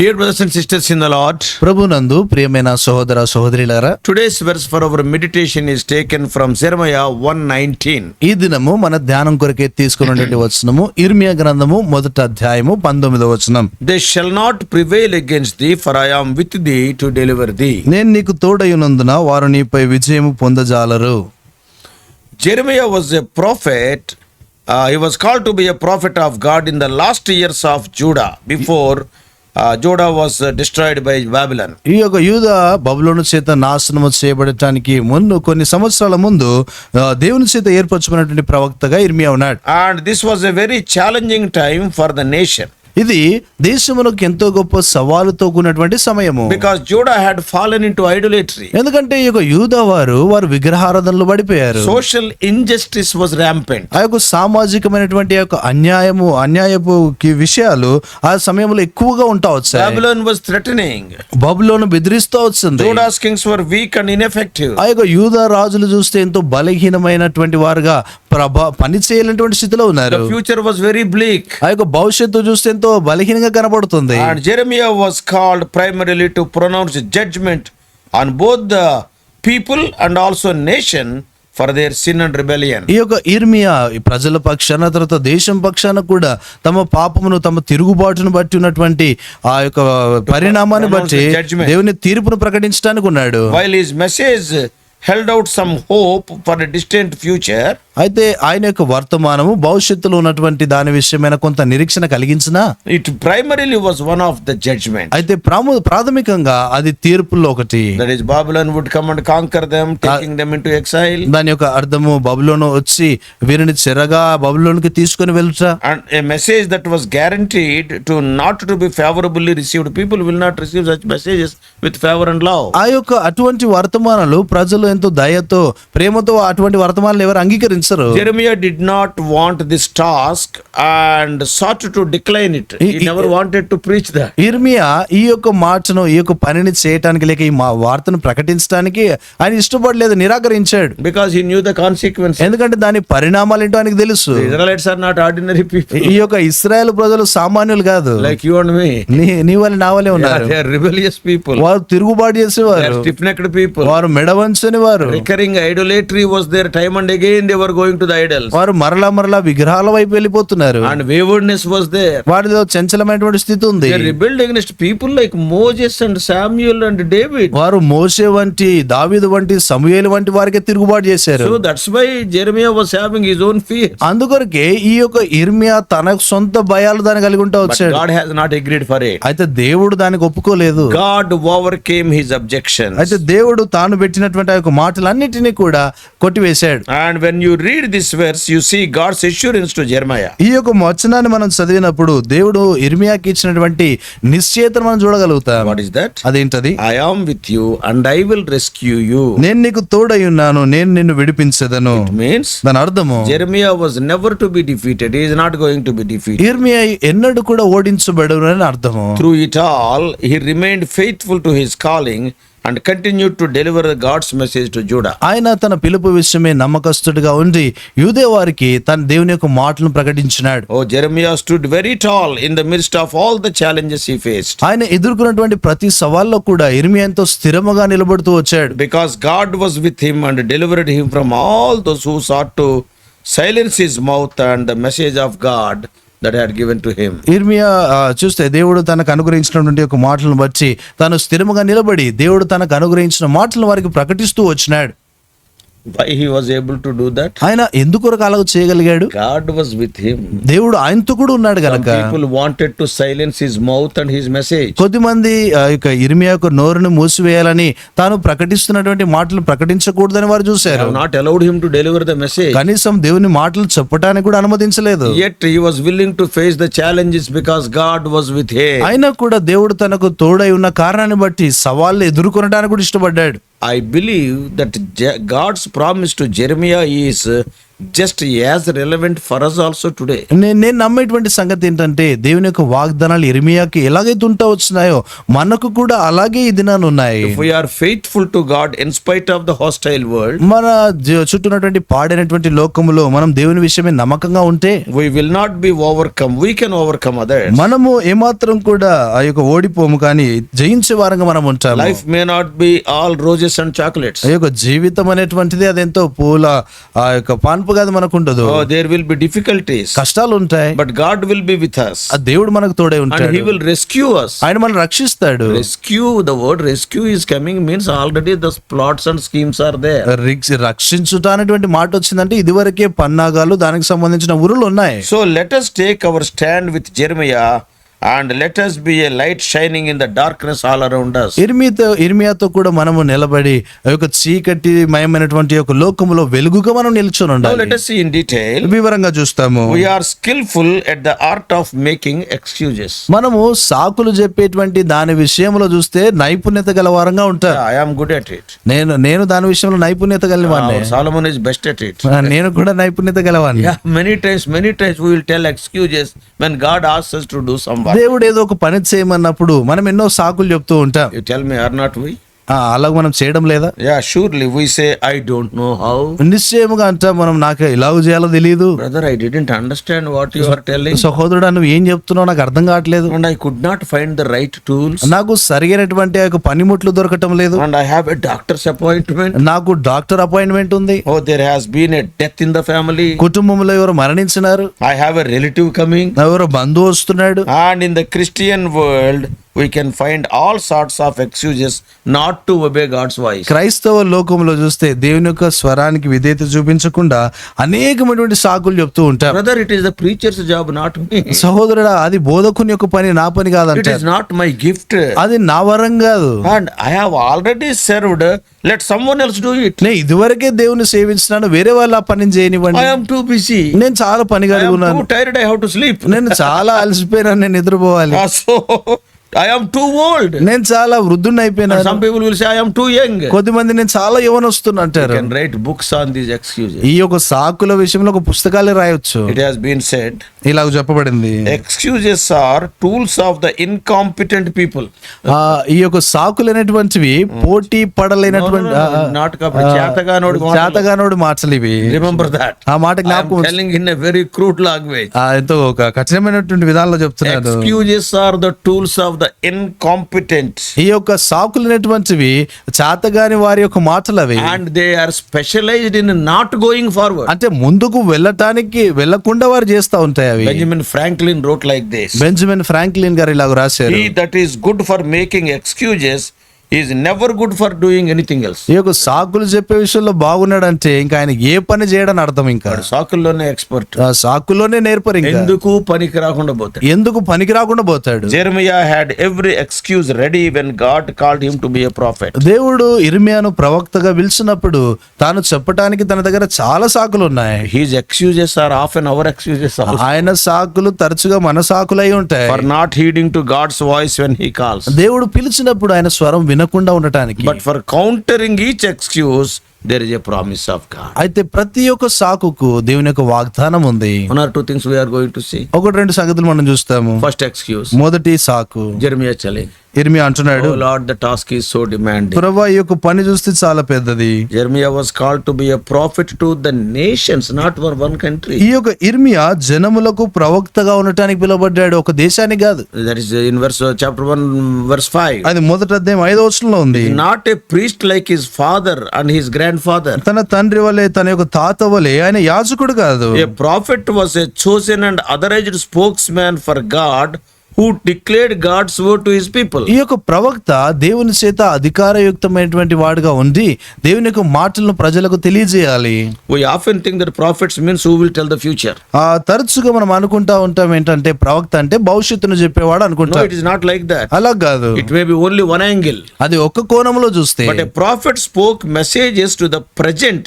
Dear brothers and sisters in the Lord, ప్రభునందు ప్రియమైన సహోదర సహోదరులారా, today's verse for our meditation is taken from Jeremiah 1:19. ఈ దినము మన ధ్యానం కొరకే తీసుకున్నటువంటి వచనము ఇర్మియా గ్రంథము 1వ అధ్యాయము 19వ వచనం. They shall not prevail against thee, for I am with thee to deliver thee. నేను నీకు తోడైనందున వారు నీపై విజయము పొందజాలరు. Jeremiah was a prophet. He was called to be a prophet of God in the last years of Judah, before Judah was destroyed by Babylon. ఈ యొక్క యూదా బబులోను చేత నాశనము చేయబడటానికి ముందు కొన్ని సంవత్సరాల ముందు దేవుని చేత ఏర్పరచుకున్నటువంటి ప్రవక్తగా ఇర్మియా ఉన్నాడు. And this was a very challenging time for the nation. ఇది దేశమునకు ఎంతో గొప్ప సవాలుతో కూడినటువంటి సమయము. Because Judah had fallen into idolatry. ఎందుకంటే ఈ యొక్క యూదా వారు విగ్రహారాధనలో పడిపోయారు. Social injustice was rampant. ఆ యొక్క సామాజికమైనటువంటి యొక్క అన్యాయపు విషయాలు ఆ సమయంలో ఎక్కువగా ఉంటా వచ్చాయి. Babylon was threatening. బబులోను బెదిరిస్తూ వచ్చింది. Judah's kings were weak and ineffective. ఆ యొక్క యూదా రాజులు చూస్తే ఎంతో బలహీనమైనటువంటి వారుగా పని చేయలేనటువంటి స్థితిలో ఉన్నారు. The future was very bleak. ఆ యొక్క భవిష్యత్తు చూస్తే ఎంతో బలహీనంగా కనబడుతుంది. And Jeremiah was called primarily to pronounce judgment on both the people and also nation for their sin and rebellion. ఈ యొక్క ఇర్మియా ప్రజల పక్షాన తర్వాత దేశం పక్షాన కూడా తమ పాపమును తమ తిరుగుబాటును బట్టి ఉన్నటువంటి ఆ యొక్క పరిణామాన్ని బట్టి దేవుని తీర్పును ప్రకటించడానికి ఉన్నాడు. While his message held out some hope for a distant future, అయితే ఆయన యొక్క వర్తమానము భవిష్యత్తులో ఉన్నటువంటి దాని విషయమైన కొంత నిరీక్షణ కలిగించినా it primarily was one of the judgment. అయితే ప్రాథమికంగా అది తీర్పుల్లో ఒకటి. That is, Babylon would come and conquer them, taking them into exile. దాని యొక్క అర్థము బబులోను వచ్చి వీరిని చెరగా బబులోనికి తీసుకొని వెళ్ళుట. And a message that was guaranteed to not to be favorably received. People will not receive such messages with favor and love. ఆ యొక్క అటువంటి వర్తమానాలు ప్రజలు ఎంతో దయతో ప్రేమతో అటువంటి వర్తమానాలు ఎవరు అంగీకరించారు. Jeremiah did not want this task and sought to decline it. He never wanted to preach that. ఇర్మియా ఈ యొక్క మాటను ఈ యొక్క పనిని చేయటానికి లేక ఈ వార్తను ప్రకటించడానికి ఆయన ఇష్టపడలేదు, నిరాకరించాడు. Because he knew the consequences. ఎందుకంటే దాని పరిణామాలు ఏంటో ఆయనకు తెలుసు. The Israelites are not ordinary people. ఈ యొక్క ఇశ్రాయేలు ప్రజలు సామాన్యులు కాదు. Like you and me. నీ వల్ల నా వల్లే ఉన్నారు. They are rebellious people. వారు తిరుగుబాటు చేసేవారు. They are stiff-necked people. వారు మెడవంచని వారు. Recurring idolatry was there time and again. They were going to the idols. వారు మరలా విగ్రహాల వైపు వెళ్ళిపోతున్నారు. And waywardness was there. వారిలో చంచలమైనటువంటి స్థితి ఉంది. They rebelled against people like Moses and Samuel and David. వారు మోషే వంటి దావీదు వంటి సమూయేలు వంటి వారికి తిరుగుబాటు చేశారు. So that's why Jeremiah was having his own fear. అందుకొరకే ఈ యొక్క ఇర్మియా తన సొంత భయాలు దాన్ని కలిగి ఉంటా వచ్చాడు. God has not agreed for it. అయితే దేవుడు దానికి ఒప్పుకోలేదు. God overcame his objections. అయితే దేవుడు తాను పెట్టినటువంటి ఆ యొక్క మాటలన్నిటినీ కూడా కొట్టివేశాడు. And when you read this verse, you see God's assurance to Jeremiah. ఈ యొక్క వచనాన్ని మనం చదివినప్పుడు దేవుడు ఇర్మియాకి ఇచ్చినటువంటి నిశ్చయతను మనం చూడగలుగుతాం. What is that? అదేంటది? I am with you and I will rescue you. నేను నీకు తోడై ఉన్నాను, నేను నిన్ను విడిపించెదను. It means దాని అర్థము Jeremiah was never to be defeated. He is not going to be defeated. ఇర్మియా ఎన్నడూ కూడా ఓడించబడను అని అర్థము. Through it all, he remained faithful to his calling and continued to deliver God's message to Judah. ఆయన తన పిలుపు విషయమే నమ్మకస్తుడిగా ఉండి యూదే వారికి తన దేవుని యొక్క మాటలను ప్రకటించినాడు. Oh, Jeremiah stood very tall in the midst of all the challenges he faced. ఆయన ఎదుర్కొన్నటువంటి ప్రతి సవాల్లో కూడా ఇర్మియా ఎంతో స్థిరముగా నిలబడుతూ వచ్చాడు. Because God was with him and delivered him from all those who sought to silence his mouth and the message of God that had given to him. ఇర్మియా చూస్తే దేవుడు తనకు అనుగ్రహించినటువంటి ఒక మాటలను బట్టి తాను స్థిరముగా నిలబడి దేవుడు తనకు అనుగ్రహించిన మాటలను వారికి ప్రకటిస్తూ వచ్చినాడు. Why he was able to do that? ఆయన ఎందుకొరకు అలా చేయగలిగాడు? God was with him. దేవుడు ఆయనతో కూడా ఉన్నాడు Some గనక. people wanted to silence his mouth and his message. కొద్దిమంది ఇర్మియా యొక్క నోరును మూసివేయాలని తాను ప్రకటిస్తున్నటువంటి మాటలు ప్రకటించకూడదని వారు They చూశారు. have not allowed him to deliver the message. కనీసం దేవుని మాటలు చెప్పడానికి కూడా అనుమతించలేదు. Yet he was willing to face the challenges because God was with him. అయినా కూడా దేవుడు తనకు తోడై ఉన్న కారణాన్ని బట్టి సవాళ్ళు ఎదుర్కొనడానికి కూడా ఇష్టపడ్డాడు. I believe that God's promise to Jeremiah is just as relevant for us also today. నేను నమ్మేటువంటి సంగతి ఏంటంటే దేవుని యొక్క వాగ్దానాలు ఇర్మియాకి ఎలాగైతే ఉంటా వచ్చినాయో మనకు కూడా అలాగే ఈ దినాలు ఉన్నాయి. If we are faithful to God in spite of the hostile world, మన చుట్టూ ఉన్నటువంటి పాడైనటువంటి లోకములో మనం దేవుని విషయమే నమ్మకంగా ఉంటే we will not be overcome. We can overcome others. మనము ఏమాత్రం కూడా ఆ యొక్క ఓడిపోము కానీ జయించే వారంగా మనం ఉంటాము. Life may not be all roses and chocolates. ఆ యొక్క జీవితం అనేటువంటిది అదెంతో పూల ఆ యొక్క పాన్పు కాదు మనకు ఉండదు. Oh, there will be difficulties, కష్టాలు ఉంటాయి, but God will be with us ఆ దేవుడు మనకు తోడే and ఉంటాడు, He will rescue us. ఆయన మనల్ని రక్షిస్తాడు. Rescue, the word rescue is coming means already the plots and schemes are there. రక్షించుట అనేటువంటి మాట వచ్చిందంటే ఇదివరకే పన్నాగాలు దానికి సంబంధించిన ఉరులు ఉన్నాయి. So let us take our stand with Jeremiah and let us be a light shining in the darkness all around us. ఇర్మియాతో కూడా మనము నిలబడి ఆ యొక్క చీకటి మయమైనటువంటి యొక్క లోకములో వెలుగుగా మనం నిల్చొని Now ఉండాలి. let us see in detail. వివరంగా చూస్తాము. We are skillful at the art of making excuses. మనము సాకులు చెప్పేటువంటి దాని విషయంలో చూస్తే నైపుణ్యత గల వారంగా ఉంటారు. Yeah, I am good at it. నేను దాని విషయంలో నైపుణ్యత గలవాడిని. Solomon is best at it. నేను కూడా నైపుణ్యత గలవాడిని. Yeah, many times we will tell excuses when God asks us to do some work. దేవుడు ఏదో ఒక పని చేయమన్నప్పుడు మనం ఎన్నో సాకులు చెప్తూ ఉంటాం. You tell me, are not we? అలాగ మనం చేయడం లేదా? Yeah, surely we say, I don't know how. నిశ్చయముగా అంటాం మనం, నాకు ఎలాగ చేయాలో తెలియదు. Brother, I didn't understand what you are telling. సహోదరుడా, నువ్వు ఏం చెప్తున్నావు నాకు అర్థం కావట్లేదు. And I could not find the right tools. నాకు సరైనటువంటి ఆ యొక్క పనిముట్లు దొరకటం లేదు. And I have a doctor's appointment. నాకు డాక్టర్ అపాయింట్మెంట్ ఉంది. Oh, there has been a death in the family. కుటుంబంలో ఎవరు మరణించినారు. I have a relative coming. ఎవరో బంధువు వస్తున్నాడు. And in the Christian world, we can find all sorts of excuses not to obey God's voice. క్రైస్తవ లోకంలో చూస్తే దేవుని యొక్క స్వరానికి విధేయత చూపించకుండా అనేకమైనటువంటి సాకులు చెప్తూ ఉంటారు. Brother, it is the preacher's job, not me. సహోదరుడా, అది బోధకుని యొక్క పని, నా పని It కాదంట. is not my gift. అది నా వరం కాదు. And I have already served. Let someone else do it. నేను ఇదివరకే దేవుని సేవించినాను, వేరే వాళ్ళు ఆ పనిని చేయనివ్వండి. I am too busy. నేను చాలా పని I కలిగి am ఉన్నాను. too tired. I have to sleep. నేను చాలా అలసిపోయినాను, నేను నిద్రపోవాలి. So I am too old. నేను చాలా వృద్ధుని అయిపోయినాను. Some people will say I am too young. కొద్దిమంది నేను చాలా యవనొస్తున్నా You అంటారు. can write books on these excuses. ఈ యొక్క సాకుల విషయంలో ఒక పుస్తకాలే రాయొచ్చు. It has been said, ఇలాగ చెప్పబడింది. excuses are tools of the incompetent people. ఈ యొక్క సాకులు అనేటువంటివి పోటీ పడలేనటువంటి చేతగానోడి మాటలు ఇవి. Remember that. ఆ మాట I am జ్ఞాపకం telling in a very crude language. ఎంతో ఒక కఠినమైనటువంటి విధానంలో చెప్తున్నాడు. Excuses are the tools of the incompetent. ఈ యొక్క సాకులు అనేటువంటివి చేతగాని వారి యొక్క మాటలు అవి. And they are specialized in not going forward. అంటే ముందుకు వెళ్ళకుండా వారు చేస్తా ఉంటాయి అవి. Benjamin Franklin wrote like this. Benjamin Franklin గారు ఇలాగ రాశారు. He that is good for making excuses is never good for doing anything else. ఈ యొక్క సాకులు చెప్పే విషయంలో బాగున్నాడంటే ఇంకా ఆయన ఏ పని చేయడని అర్థం. ఇంకా సాకుల్లోనే ఎక్స్పర్ట్. ఆ సాకుల్లోనే నేర్పరు. ఇంకా ఎందుకు పనికి రాకుండా పోతాడు. ఎందుకు పనికి రాకుండా పోతాడు. Jeremiah had every excuse ready when God called him to be a prophet. దేవుడు ఇర్మియాను ప్రవక్తగా పిలిచినప్పుడు తాను చెప్పటానికి తన దగ్గర చాలా సాకులు ఉన్నాయి. His excuses are often our excuses also. ఆయన సాకులు తరచుగా మన సాకులై ఉంటాయి. For not heeding to God's voice when he calls. దేవుడు పిలిచినప్పుడు ఆయన స్వరం వినకుండా ఉండటానికి. But for countering each excuse, there is a promise of God. అయితే ప్రతి ఒక్క సాకుకు దేవుని యొక్క వాగ్దానం ఉంది. One or two things we are going to see. ఒకటి రెండు సంగతులు మనం చూస్తాము. First excuse. మొదటి సాకు Jeremiah challenge. ఇర్మియా అంటున్నాడు, Oh Lord, the task is so demanding. ప్రభువా, ఈ యొక్క పని చూస్తే చాలా పెద్దది. Jeremiah was called to be a prophet to the nations, not for one country. ఈ యొక్క ఇర్మియా జనములకు ప్రవక్తగా ఉండటానికి పిలువబడ్డాడు, ఒక దేశానికి కాదు. That is in chapter 1 verse 5. అది మొదటి అధ్యాయం 5వ వచనంలో ఉంది. Not a priest like his father and his grandfather. తన తండ్రి వలె తన యొక్క తాత వలె ఆయన యాజకుడు కాదు. A prophet was a chosen and authorized spokesman for God who declared God's word to his people. ఈ యొక్క ప్రవక్త దేవుని చేత అధికారయుక్తమైనటువంటి వాడుగా ఉండి దేవుని యొక్క మాటలను ప్రజలకు తెలియజేయాలి. We often think that prophets means who will tell the future. తరచుగా మనం అనుకుంటా ఉంటాం ఏంటంటే ప్రవక్త అంటే భవిష్యత్తును చెప్పేవాడు No, అనుకుంటాం. it is not like that. అలా కాదు. It may be only one angle. అది ఒక్క కోణంలో చూస్తే But a prophet spoke messages to the present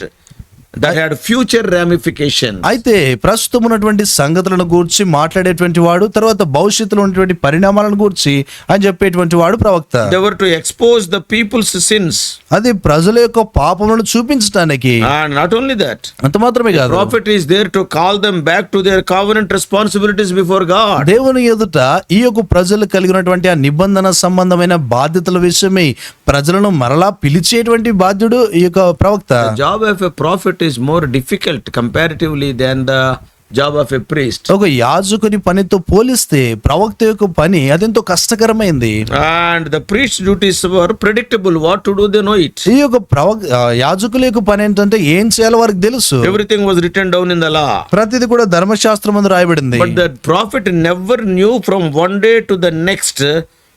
that had future ramifications. అయితే ప్రస్తుతం ఉన్నటువంటి సంగతులను గూర్చి మాట్లాడేటువంటి వాడు, తర్వాత భవిష్యత్తులో ఉన్నటువంటి పరిణామాలను గూర్చి అని చెప్పేటువంటి వాడు ప్రవక్త. They were to expose the people's sins. అది ప్రజల యొక్క పాపములను చూపించడానికి. And not only that, అంత మాత్రమే కాదు, prophet is there to call them back to their covenant responsibilities before God. దేవుని ఎదుట ఈ యొక్క ప్రజలు కలిగినటువంటి ఆ నిబంధన సంబంధమైన బాధ్యతల విషయమై ప్రజలను మరలా పిలిచేటువంటి బాధ్యుడు ఈ యొక్క ప్రవక్త. The job of a prophet is more difficult comparatively than the job of a priest. ఒక యాజకుని పనితో పోలిస్తే ప్రవక్త యొక్క పని అదెంతో కష్టకరమైంది. And the priest's duties were predictable. What to do, they know it. ఈ యొక్క యాజకుల యొక్క పని ఏంటంటే ఏం చేయాలో వారికి తెలుసు. Everything was written down in the law. ప్రతిది కూడా ధర్మశాస్త్రం ముందు రాయబడింది. But the prophet never knew from one day to the next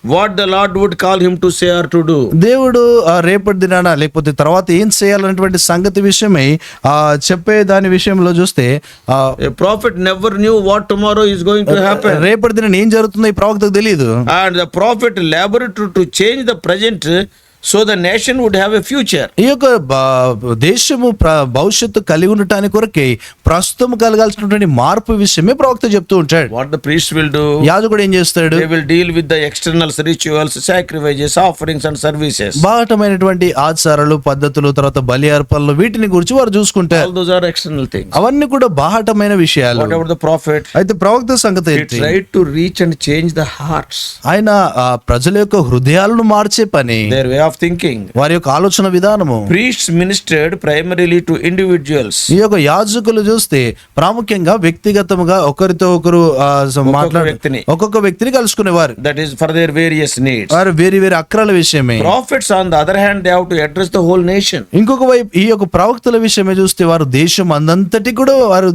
what the Lord would call him to say or to do. దేవుడు రేపటి దినాన లేకపోతే తర్వాత ఏం చేయాలనేటువంటి సంగతి విషయమై చెప్పే దాని విషయంలో చూస్తే A prophet never knew what tomorrow is going to happen. రేపటి దినాన ఏం జరుగుతుందో ఈ ప్రవక్తకు తెలియదు. And the prophet labored to change the present so the nation would have a future. ఈ యొక్క దేశము భవిష్యత్తు కలిగి ఉండటానికి కొరకే ప్రస్తుతం కలగాల్సినటువంటి మార్పు విషయమే ప్రవక్త చెప్తూ ఉంటాడు. What the priest will do, యాజకుడు ఏం చేస్తాడు? they will deal with the external rituals, sacrifices, offerings and services. బాహటమైనటువంటి ఆచారాలు, పద్ధతులు, తర్వాత బలి అర్పణలు, వీటిని గురించి వారు చూసుకుంటారు. All those are external things. అవన్నీ కూడా బాహటమైన విషయాలు. What about the prophet? అయితే ప్రవక్త సంగతి He ఏంటి? tried to reach and change the hearts, ఆయన ప్రజల యొక్క హృదయాలను మార్చే పని, their way of thinking. వారి యొక్క ఆలోచన విధానము. Priests ministered primarily to individuals. ఈ యొక్క యాజకులు చూస్తే ప్రాముఖ్యంగా వ్యక్తిగతముగా ఒకరితో ఒకరు ఒక్కొక్క వ్యక్తిని కలుసుకునేవారు. That is for their various needs. వారు వేరే వేరే అక్రాల విషయమే. Prophets on the other hand, they have to address the whole nation. ఇంకొక వైపు ఈ యొక్క ప్రవక్తల విషయమే చూస్తే వారు దేశం అందంతటి కూడా వారు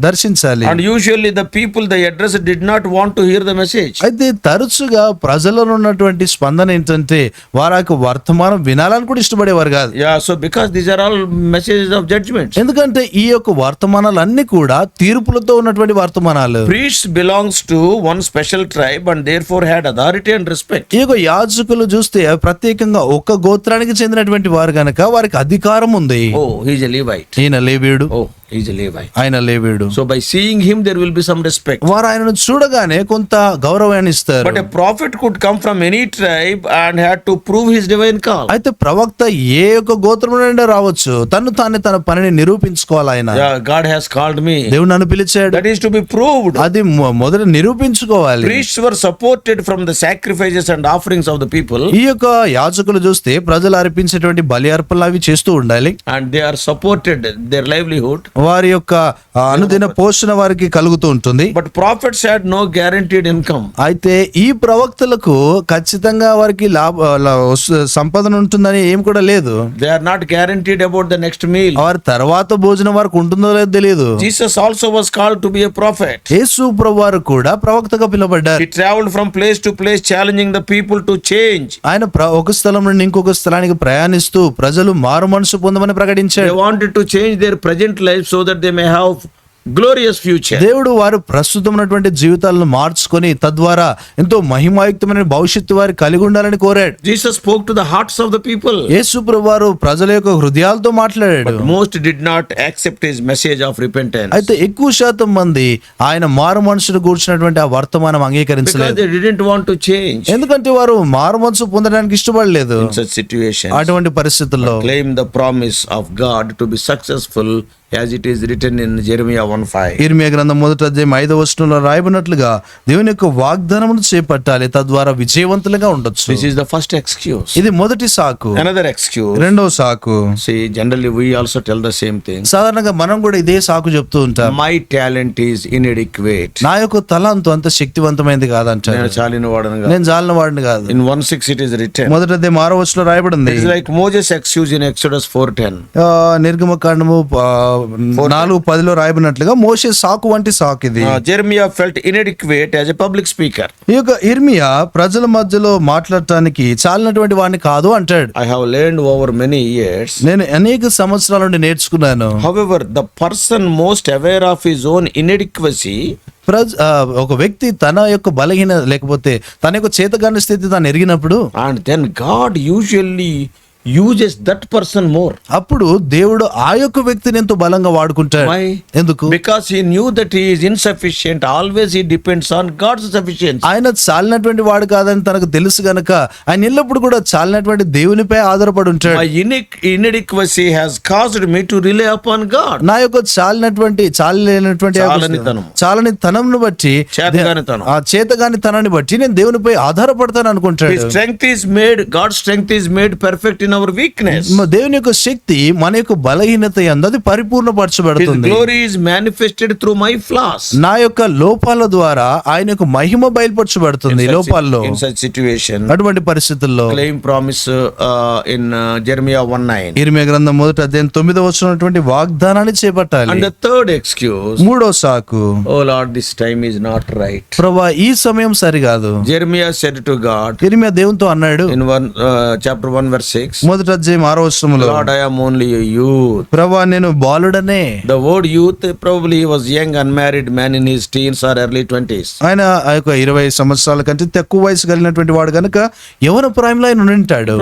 దర్శించాలి. And usually the people they address did not want to hear the message. అయితే తరచుగా ప్రజలలో ఉన్నటువంటి స్పందన ఏంటంటే వారు వర్తమానం వినాలని కూడా ఇష్టపడేవారు కాదు. Yeah, so because these are all messages of judgment. ఎందుకంటే ఈ యొక్క వర్తమానాలు అన్ని కూడా తీర్పులతో ఉన్నటువంటి వర్తమానాలు. Priests belongs to one special tribe and therefore had authority and respect. ఈ యొక్క యాజకులు చూస్తే ప్రత్యేకంగా ఒక గోత్రానికి చెందినటువంటి వారు గనక వారికి అధికారం ఉంది. Oh, he is a Levite. ఈయన లేవీయుడు. Oh, he is a Levite. ఆయన లేవీయుడు. So by seeing him there will be some respect. వారు ఆయనను చూడగానే కొంత గౌరవాన్ని ఇస్తారు. But a prophet could come from any tribe and had to prove his divine call. అయితే ప్రవక్త ఏ యొక్క గోత్రం నుండి రావచ్చు, తన పనిని నిరూపించుకోవాలి. ఆయన Yeah, God has called me. దేవుడు నన్ను పిలిచాడు. That is to be proved. అది మొదట నిరూపించుకోవాలి. Priests were supported from the sacrifices and offerings of the people. ఈ యొక్క యాజకులు చూస్తే ప్రజలు అర్పించేటువంటి బలి అర్పణలు అవి చేస్తూ ఉండాలి. And they are supported their livelihood. వారి యొక్క అనుదిన పోషణ వారికి కలుగుతూ ఉంటుంది. But prophets had no guaranteed income. అయితే ఈ ప్రవక్తలకు ఖచ్చితంగా వారికి సంపదన ఉంటుందని ఏం కూడా లేదు. They are not guaranteed about the next meal. వారి తర్వాత భోజనం వారికి ఉంటుందో లేదో తెలియదు. Jesus also was called to be a prophet. యేసు ప్రభువారు కూడా ప్రవక్తగా పిలువబడ్డారు. He traveled from place to place challenging the people to change. ఆయన ఒక స్థలం నుండి ఇంకొక స్థలానికి ప్రయాణిస్తూ ప్రజలు మారు మనసు పొందమని ప్రకటించాడు. They wanted to change their present life so that they may have glorious future. దేవుడు వారు ప్రస్తుతం ఉన్నటువంటి జీవితాలను మార్చుకొని తద్వారా ఎంతో మహిమాయుక్తమైన భవిష్యత్తు వారు కలిగి ఉండాలని కోరాడు. Jesus spoke to the hearts of the people. యేసు ప్రభువారు ప్రజల యొక్క హృదయాలతో మాట్లాడాడు. But most did not accept his message of repentance. అయితే ఎక్కువ శాతం మంది ఆయన మారు మనసును కూర్చున్నటువంటి ఆ వర్తమానం Because అంగీకరించలేదు. they didn't want to change. ఎందుకంటే వారు మారు మనసు పొందడానికి ఇష్టపడలేదు. In such situations, అటువంటి పరిస్థితుల్లో claim the promise of God to be successful as it is written in Jeremiah 1:5. ఇర్మియా గ్రంథం 1:5 రాయబడినట్లుగా దేవుని యొక్క వాగ్దానమును చేపట్టాలి, తద్వారా విజయవంతులుగా ఉండొచ్చు. This is the first excuse. ఇది మొదటి సాకు. Another excuse. రెండో సాకు. See, generally we also tell the same thing. సాధారణంగా మనం కూడా ఇదే సాకు చెప్తూ ఉంటాం. My talent is inadequate. నా యొక్క తలంతు అంత శక్తివంతమైంది కాదంటారు. నేను చాలిన వాడను కాదు. నేను జాలిన వాడిని కాదు. In 1:6 it is written. మొదటి 6 రాయబడింది. It is like Moses' excuse in Exodus 4:10. నిర్గమకాండము 4:10 రాయబడినట్లుగా మోషే సాకు వంటి సాకు ఇది. Jeremiah felt inadequate as a public speaker. ఈ యొక్క ఇర్మియా ప్రజల మధ్యలో మాట్లాడటానికి చాలినటువంటి వాడిని కాదు అంటాడు. I have learned over many years. నేను అనేక సంవత్సరాల నుండి నేర్చుకున్నాను. However, the person most aware of his own inadequacy, ఒక వ్యక్తి తన యొక్క బలహీన లేకపోతే తన యొక్క చేతగాని స్థితి తాను ఎరిగినప్పుడు, and then God usually uses that person more. అప్పుడు దేవుడు ఆ యొక్క వ్యక్తిని ఎంతో బలంగా వాడుకుంటాడు. Why? ఎందుకు? Because he knew that he is insufficient. Always he depends on God's sufficiency. ఆయన చాలినటువంటి వాడు కాదని తనకు తెలుసు గనక ఆయన ఎల్లప్పుడు కూడా చాలినటువంటి దేవునిపై ఆధారపడి ఉంటాడు. My inadequacy has caused me to rely upon God. నా యొక్క చాలలేనటువంటి చాలనితనం. చాలని తనంను బట్టి చేతగానితనం. ఆ చేతగాని తనాన్ని బట్టి నేను దేవునిపై ఆధారపడతాను అనుకుంటాడు. His strength is made, God's strength is made perfect in our weakness. దేవుని యొక్క శక్తి మన యొక్క బలహీనత యందు అది His పరిపూర్ణపరచబడుతుంది. glory is manifested through my flaws. నా యొక్క లోపాల ద్వారా ఆయన యొక్క మహిమ బయలుపరచబడుతుంది లోపాల్లో. In such situation, అటువంటి పరిస్థితుల్లో claim promise in Jeremiah 1:9. ఇర్మియా గ్రంథం 1:9 వాగ్దానాన్ని చేపట్టాలి. And the third excuse, మూడో సాకు, oh Lord, this time is not right. ప్రభువా ఈ సమయం సరికాదు. Jeremiah said to God ఇర్మియా దేవునితో అన్నాడు in chapter 1 verse 6, 1:6 Lord, I am only a youth. ప్రభువా నేను బాలుడనే. The word youth, probably he was young unmarried man in his teens or early 20s. ఆయన ఆ యొక్క 20 సంవత్సరాల కంటే తక్కువ వయసు కలిగినటువంటి వాడు కనుక యవన ప్రాయంలో ఆయన ఉంటాడు.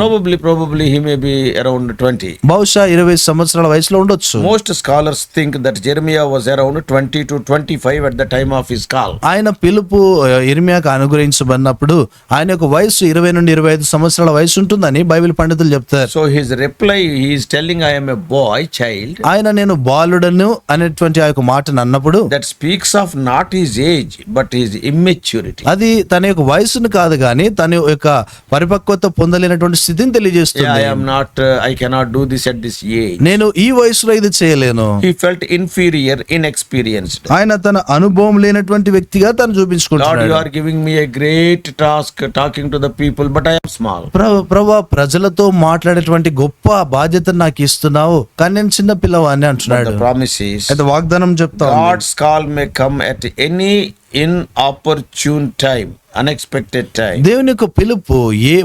Probably he may be around 20. బహుశా 20 సంవత్సరాల వయసులో ఉండొచ్చు. Most scholars think that Jeremiah was around 20 to 25 at the time of his call. ఆయన పిలుపు ఇర్మియాకు అనుగ్రహించబడినప్పుడు ఆయన యొక్క వయసు 20 నుండి 25 సంవత్సరాల వయసు ఉంటుందని బైబిల్ పండితులు చెప్తారు. So his reply, he is telling, I am a boy child. ఆయన నేను బాలుడను అనేటువంటి ఆ యొక్క మాటను అన్నప్పుడు That speaks of not his age but his immaturity. అది తన యొక్క వయసును కాదు గాని తన యొక్క పరిపక్వత పొందలేనటువంటి స్థితిని Yeah, తెలియజేస్తుంది. I cannot do this at this age. నేను ఈ వయసులో ఇది చేయలేను. He felt inferior, inexperienced. ఆయన తన అనుభవం లేనటువంటి వ్యక్తిగా తను Lord, you చూపించుకుంటున్నాడు. are giving me a great task talking to the people, but I am small. ప్రభా ప్రజలతో మాట్లాడేటువంటి గొప్ప బాధ్యతను నాకు ఇస్తున్నావు కానీ నేను చిన్న పిల్లవాడిని But అంటున్నాడు. the promise is, అయితే వాగ్దానం చెప్తా ఉంది. God's call may come at any inopportune time, unexpected time. దేవుని యొక్క పిలుపు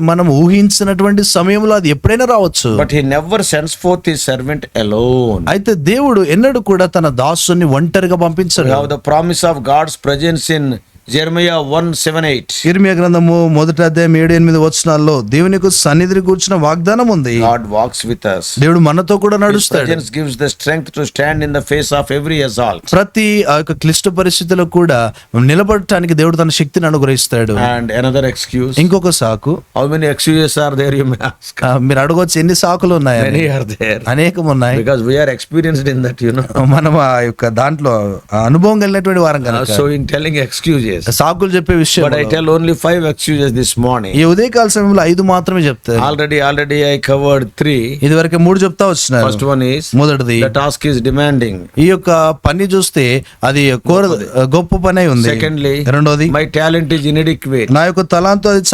మనం ఊహించినటువంటి సమయంలో అది ఎప్పుడైనా రావచ్చు. But he never sends forth his servant alone. అయితే దేవుడు ఎన్నడూ కూడా తన దాసుని ఒంటరిగా We పంపించడు. have the promise of God's presence in Jeremiah 1:7-8. ఇర్మియా గ్రంథము 1:7-8 దేవుని యొక్క సన్నిధిని కూర్చున్న వాగ్దానం ఉంది. God walks with us. దేవుడు మనతో కూడా His నడుస్తాడు. presence gives the strength to stand in the face of every assault. ప్రతి ఆ యొక్క క్లిష్ట పరిస్థితుల్లో కూడా నిలబడటానికి దేవుడు తన శక్తిని అనుగ్రహిస్తాడు. And another excuse. ఇంకొక సాకు, How many excuses are there, you may ask? మీరు అడగవచ్చు ఎన్ని సాకులు ఉన్నాయి? Many are there. అనేకం ఉన్నాయి. Because we are experienced in that, మనం ఆ యొక్క దాంట్లో ఆ అనుభవం కలిగినటువంటి వారం కనుక So in telling excuses. సాకులు చెప్పే విషయం But I tell only 5 excuses this morning. ఈ ఉదయకాల సమయంలో 5 మాత్రమే చెప్తారు. Already I covered 3. ఇది వరకు 3 చెప్తా వచ్చినారు. First one is, మొదటిది the task is demanding. ఈ యొక్క పని చూస్తే అది గొప్ప పని అయి ఉంది. Secondly, రెండోది my talent is inadequate. నా యొక్క తలాంతు అది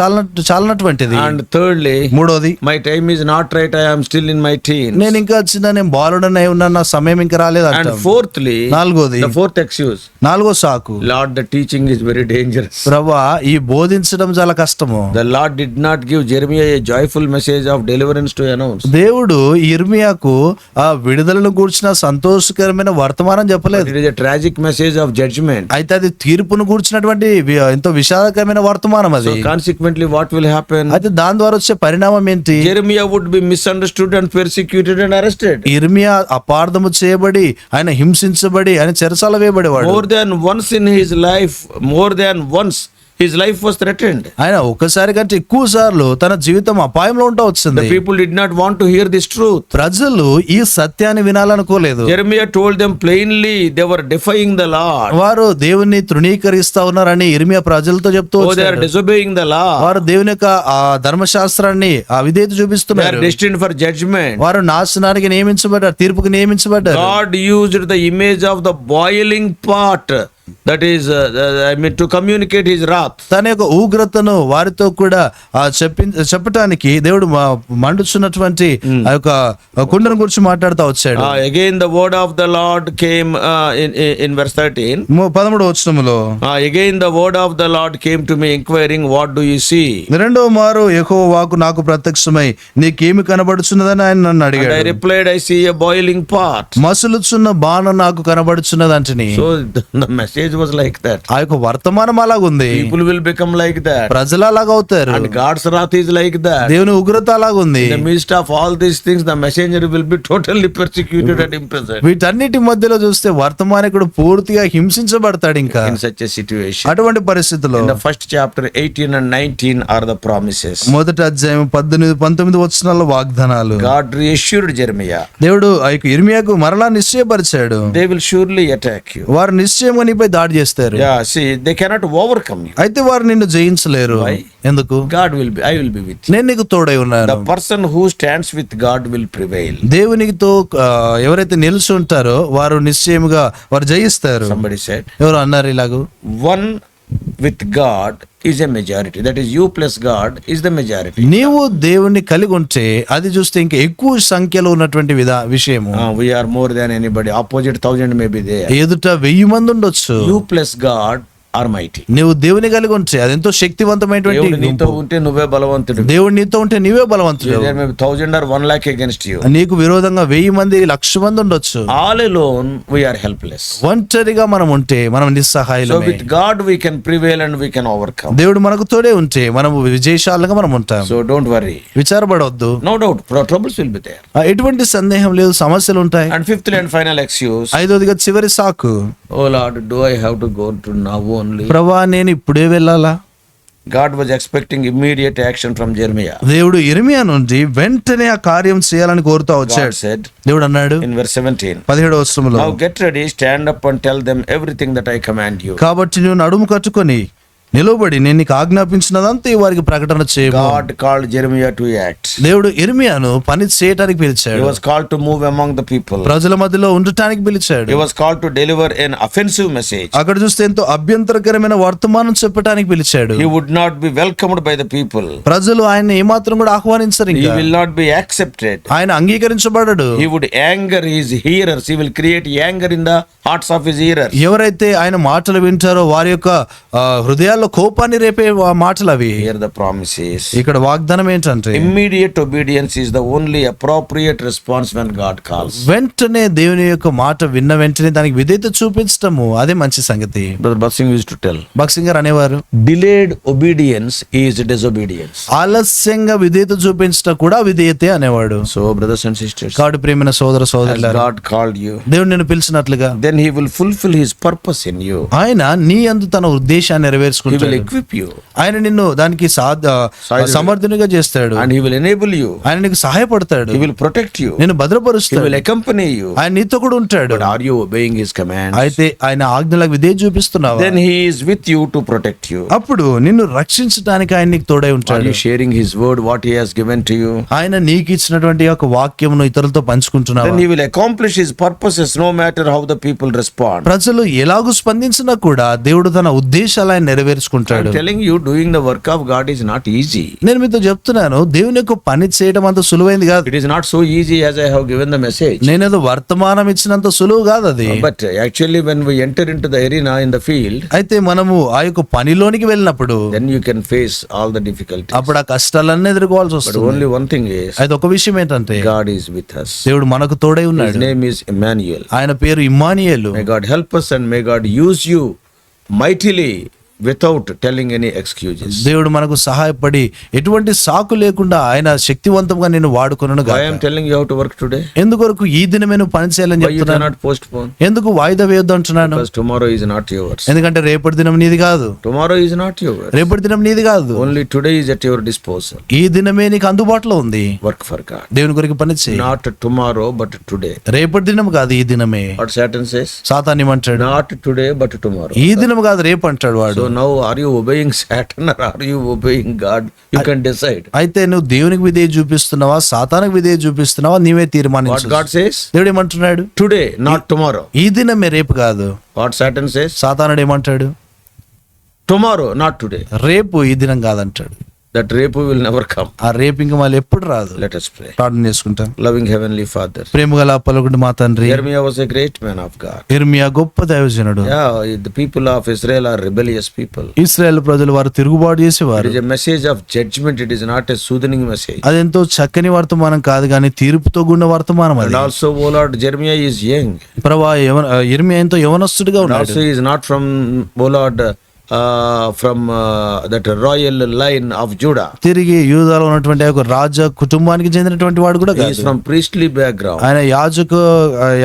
చాలనటువంటిది. And thirdly, మూడోది my time is not right, I am still in my teens. నేను ఇంకా నేను బాలుడనే ఉన్నా నా సమయం ఇంకా రాలేదు And అంటాం. fourthly, నాలుగోది, the fourth excuse, నాలుగో సాకు, Lord, the teaching is very dangerous. ప్రభువా ఈ బోధించడం చాలా కష్టము. The Lord did not give Jeremiah a joyful message of deliverance to announce. దేవుడు ఇర్మియాకు ఆ విడుదలను గూర్చిన సంతోషకరమైన వర్తమానం చెప్పలేదు. It is a tragic message of judgment. అయితే అది తీర్పును గూర్చినటువంటి ఎంతో విషాదకరమైన వర్తమానం అది. So consequently, what will happen? అయితే దాని ద్వారా వచ్చే పరిణామం ఏంటి? Jeremiah would be misunderstood and persecuted and arrested. ఇర్మియా అపార్థము చేయబడి ఆయన హింసించబడి ఆయన చెరసాల వేయబడేవాడు. More than once his life was threatened. ఆయన ఒకసారి కంటే ఎక్కువ సార్లు తన జీవితం అపాయంలో ఉంటా వచ్చింది. The people did not want to hear this truth. ప్రజలు ఈ సత్యాన్ని వినాలనుకోలేదు. Jeremiah told them plainly they were defying the Lord. వారు దేవుని తృణీకరిస్తా ఉన్నారని ఇర్మియా ప్రజలతో చెప్తూ They are వచ్చాడు. disobeying the law. వారు దేవుని యొక్క ఆ ధర్మశాస్త్రాన్ని అవిధేయత They are చూపిస్తున్నారు. destined for judgment. వారు నాశనానికి నియమించబడ్డారు, తీర్పుకి నియమించబడ్డారు. God used the image of the boiling pot, that is to communicate his wrath. తన యొక్క ఉగ్రతను వారితో కూడా చెప్పటానికి దేవుడు మండుచున్నటువంటి ఆ యొక్క కుండను గురించి మాట్లాడుతూ వచ్చాడు. Again the word of the Lord came in verse 13. 13వ వచనములో Again the word of the Lord came to me inquiring, what do you see? రెండవ మారు యెహోవా వాక్కు నాకు ప్రత్యక్షమై నీకేమి కనబడుచున్నదని ఆయన నన్ను And I అడిగాడు. replied, I see a boiling pot. మసులుచున్న బాణ నాకు కనబడుచున్నదంటిని. So the message message was like that. ఆ యొక్క వర్తమానం అలాగుంది. People will become like that. ప్రజలు అలాగవుతారు. And God's wrath is like that. దేవుని ఉగ్రత అలాగుంది. In the midst of all these things, the messenger will be totally persecuted and imprisoned. వీటన్నిటి మధ్యలో చూస్తే వర్తమానికుడు పూర్తిగా హింసించబడతాడు. ఇంకా In such a situation, అటువంటి పరిస్థితుల్లో in the first chapter 18 and 19 are the promises. మొదటి అధ్యాయం 18-19 వచనాల వాగ్దానాలు. God reassured Jeremiah, దేవుడు ఆ యొక్క ఇర్మియాకు మరలా నిశ్చయపరిచాడు. they will surely attack you. వారు నిశ్చయంగా నీపై దాడి చేస్తారు. Yeah, see, they cannot overcome you. అయితే వారు నిన్ను జయించలేరు. Why? ఎందుకు? I will be with you. నేను నీకు తోడై ఉన్నాను. The person who stands with God will prevail. దేవునితో ఎవరైతే నిలిచి ఉంటారో వారు నిశ్చయముగా వారు జయిస్తారు. Somebody said, ఎవరు అన్నారు ఇలాగూ? one with God is a majority. That is, you plus God is the majority. నీవు దేవుణ్ణి కలిగి ఉంటే అది చూస్తే ఇంకా ఎక్కువ సంఖ్యలో ఉన్నటువంటి విషయము. We are more than anybody. Opposite 1,000 may be there. ఎదుట 1000 మంది ఉండొచ్చు. You plus God are mighty. నీవు దేవుని కలిగి ఉంటే అది ఎంతో శక్తివంతమైనటువంటి దేవుడు నీతో ఉంటే నువ్వే బలవంతుడు. దేవుడు నీతో ఉంటే నీవే బలవంతుడు. There may be 1,000 or 1 lakh against you. నీకు విరోధంగా 1000 మంది 1,00,000 మంది ఉండొచ్చు. All alone we are helpless. ఒంటరిగా మనం ఉంటే మనం So నిస్సహాయులమే. with God we can prevail and we can overcome. దేవుడు మనకు తోడే ఉంటే మనము విజయశాలంగా మనం ఉంటాం. So don't worry. విచారపడవద్దు. No doubt troubles will be there. ఎటువంటి సందేహం లేదు, సమస్యలు ఉంటాయి. And fifthly and final excuse. 5వదిగా చివరి సాకు. Oh Lord, do I have to go to now only? ప్రభువా నేను ఇప్పుడే వెళ్ళాలా? God was expecting immediate action from Jeremiah. దేవుడు ఇర్మియా నుండి వెంటనే ఆ కార్యం చేయాలని కోరుతా God వచ్చాడు. said దేవుడు అన్నాడు in verse 17, 17వ వచనంలో, now get ready, stand up and tell them everything that I command you. కాబట్టి నువ్వు నడుము కట్టుకొని నిలబడి నేను నీకు ఆజ్ఞాపించినదంతా వారికి ప్రకటన చేయము. God called Jeremiah to act. దేవుడు ఇర్మియాను పని చేయడానికి He పిలిచాడు. was called to move among the people. ప్రజల మధ్యలో ఉండటానికి పిలిచాడు. He was called to deliver an offensive message. అక్కడ చూస్తే ఎంతో అభ్యంతరకరమైన వర్తమానం చెప్పడానికి పిలిచాడు. He would not be welcomed by the people. ప్రజలు ఆయన ఏమాత్రం కూడా ఆహ్వానించరు. He ఇంకా will not be accepted. ఆయన అంగీకరించబడడు. He would anger his hearers. He will create anger in the hearts of his hearers. ఎవరైతే ఆయన మాటలు వింటారో వారి యొక్క హృదయాల్లో కోపాన్ని రేపే మాటలు అవి. Here the promise is, ఇక్కడ వాగ్దానం ఏంటంటే immediate obedience is the only appropriate response when God calls. వెంటనే దేవుని యొక్క మాట విన్న వెంటనే దానికి విధేయత చూపించటము అదే మంచి సంగతి. Brother Basing used to tell, భక్సింగ్ గారు అనేవారు, delayed obedience is disobedience. ఆలస్యంగా విధేయత చూపించటం కూడా విధేయతే అనేవాడు. So brothers and sisters, కాబట్టి ప్రియమైన సోదర as సోదరులారా, God called you, దేవుడు నిన్ను పిలిచినట్లుగా then he will fulfill his purpose in you. ఆయన నీ యందు తన ఉద్దేశాన్ని He will నెరవేర్చుకుంటాడు. equip you ఆయన నిన్ను దానికి సమర్థునిగా చేస్తాడు. and he will enable you. ఆయన నీకు సహాయపడతాడు. He will protect you. నిన్ను He భద్రపరుస్తాడు. will accompany you. ఆయన నీతో కూడా ఉంటాడు. But are you obeying his commands? అయితే ఆయన ఆజ్ఞలకు విధేయత చూపిస్తున్నావా? Then he is with you to protect you. అప్పుడు నిన్ను రక్షించడానికి ఆయన నీకు తోడై Are ఉంటాడు. you sharing his word, what he has given to you? ఆయన నీకు ఇచ్చినటువంటి యొక్క వాక్యమును ఇతరులతో పంచుకుంటున్నావా? Then he will accomplish his purposes no matter how the people respond. ప్రజలు ఎలాగూ స్పందించినా కూడా దేవుడు తన ఉద్దేశాలు ఆయన నెరవేర్చుకుంటాడు. I'm telling you, doing the work of God is not easy. నేను మీతో చెప్తున్నాను, దేవుని యొక్క పని చేయడం అంత సులువైంది కాదు. It is not so easy as I have given the message. నేనేదో వర్తమానం ఇచ్చినంత సులువు కాదు అది. But actually when we enter into the arena in the field, అయితే మనము ఆ యొక్క పనిలోనికి వెళ్ళినప్పుడు then you can face all the difficulties. అప్పుడు ఆ కష్టాలన్నీ ఎదుర్కోవాల్సి But వస్తుంది. only one thing is, అయితే ఒక విషయం ఏంటంటే God is with us. దేవుడు మనకు తోడై His ఉన్నాడు. name is Emmanuel. ఆయన పేరు Immanuel. May God help us and may God use you mightily without telling any excuses. దేవుడు మనకు సహాయపడి ఎటువంటి సాకు లేకుండా ఆయన శక్తివంతంగా నేను వాడుకొనును Why I గాక. am telling you how to work today? ఎందుకొరకు ఈ దినమే నువ్వు పని చేయాలని Why you చెప్తున్నాను? cannot postpone? ఎందుకు వాయిదా వేయొద్దు అంటున్నాను? Because tomorrow is not yours. ఎందుకంటే రేపటి దినం నీది కాదు. Tomorrow is not yours. రేపటి దినం నీది కాదు. Only today is at your disposal. ఈ దినమే నీకు అందుబాటులో ఉంది. Work for God. దేవుని కొరకు పని చేయి. Not tomorrow but today. రేపటి దినం కాదు, ఈ దినమే. What Satan says? సాతాను ఏమంటాడు? Not today but tomorrow. ఈ దినం కాదు, రేపు అంటాడు వాడు. So now are you obeying Satan or are you obeying God? You can decide. అయితే నువ్వు దేవునికి విధేయ చూపిస్తున్నావా, సాతానికి విధేయ చూపిస్తున్నావా, నీవే What తీర్మానించు. God says? దేవుడు ఏమంటున్నాడు? Today, not tomorrow. ఈ దినమే, రేపు కాదు. What Satan says? సాతానుడు ఏమంటాడు? Tomorrow, not today. రేపు ఈ దినం కాదంటాడు. that rape will never come. ఆ రేపు ఇంకా మళ్ళీ ఎప్పుడు రాదు. Let us pray. ప్రార్థన చేసుకుంటాం. Loving Heavenly Father, ప్రేమగల పలుకుడు మా తండ్రి, Jeremiah was a great man of God. ఇర్మియా గొప్ప దైవజనుడు. Yeah, the people of Israel are rebellious people. ఇశ్రాయేలు ప్రజలు వారు తిరుగుబాటు It చేసేవారు. is a message of judgment. It is not a soothing message. అదెంతో చక్కని వర్తమానం కాదు కానీ తీర్పుతో కూడిన వర్తమానం And అది. also, oh Lord, Jeremiah is young. ప్రభా ఇర్మియా ఎంతో యవనస్తుడిగా And ఉన్నాడు. also, he is not from, oh Lord, from that royal line of Judah. తిరిగి యూదాలో ఉన్నటువంటి ఆ యొక్క రాజ కుటుంబానికి చెందినటువంటి వాడు కూడా He is కాదు. from priestly background. ఆయన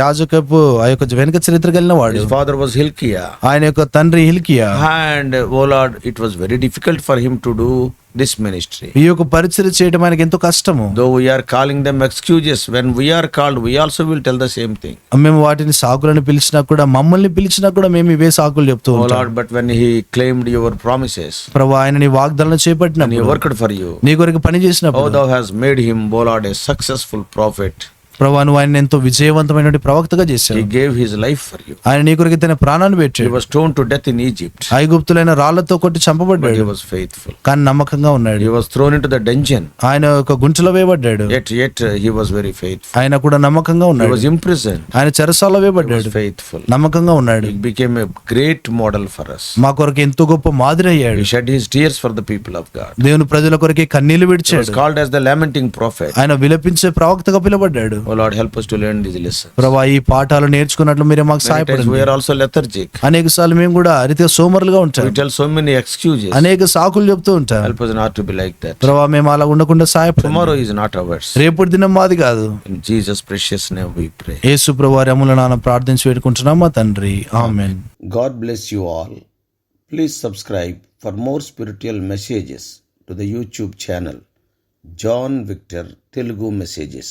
యాజకపు ఆ యొక్క వెనుక చరిత్ర కలిగిన వాడు. His father was Hilkiah. ఆయన యొక్క తండ్రి Hilkiah. And, oh Lord, it was very difficult for him to do this ministry. ఈ యొక్క పరిచర్య చేయడం ఆయనకి ఎంతో కష్టము. Though we are calling them excuses, when we are called, we also will tell the same thing. మేము వాటిని సాకులను పిలిచినా కూడా, మమ్మల్ని పిలిచినా కూడా మేము ఇవే సాకులు చెప్తూ Oh ఉంటాం. Lord, but when he claimed your promises ప్రభు ఆయన నీ వాగ్దానం and he చేపట్టినప్పుడు, worked for you, నీ కొరకు పని oh, చేసినప్పుడు, thou hast made him, oh Lord, a successful prophet. ప్రభు నువ్వు ఆయన ఎంతో విజయవంతమైనటువంటి ప్రవక్తగా He చేశావు. gave his life for you. ఆయన నీ కొరకు తన ప్రాణాన్ని He పెట్టాడు. was stoned to death in Egypt, ఐగుప్తులైన రాళ్లతో కొట్టి but చంపబడ్డాడు. he was faithful. కానీ నమ్మకంగా ఉన్నాడు. He was thrown into the dungeon, ఆయన ఒక గుంటలో వేయబడ్డాడు. yet he was very faithful. ఆయన కూడా నమ్మకంగా He ఉన్నాడు. was imprisoned, ఆయన చెరసాలలో he was వేయబడ్డాడు. faithful. నమ్మకంగా ఉన్నాడు. He became a great model for us. మా కొరకు ఎంతో గొప్ప మాదిరి అయ్యాడు. He shed his tears for the people of God. దేవుని ప్రజల కొరకే కన్నీళ్లు He was విడిచాడు. called as the lamenting prophet. ఆయన విలపించే ప్రవక్తగా పిలువబడ్డాడు. Oh Lord, help us to learn these lessons. ప్రభా ఈ పాఠాలు నేర్చుకున్నట్లు మీరే మాకు Many times సహాయపడండి. we are also lethargic. అనేక సార్లు మేము కూడా రీతిగా సోమరులుగా ఉంటాం. We tell so many excuses. అనేక సాకులు చెప్తూ ఉంటాం. Help us not to be like that. ప్రభా మేము అలా ఉండకుండా సహాయపడండి. Tomorrow is not ours. రేపటి దినం మాది కాదు. In Jesus' precious name we pray. యేసు ప్రభువారి అమూల్య నామమున ప్రార్థించి వేడుకుంటున్నాం మా తండ్రి. ఆమేన్. God bless you all. Please subscribe for more spiritual messages to the YouTube channel John Victor Telugu Messages.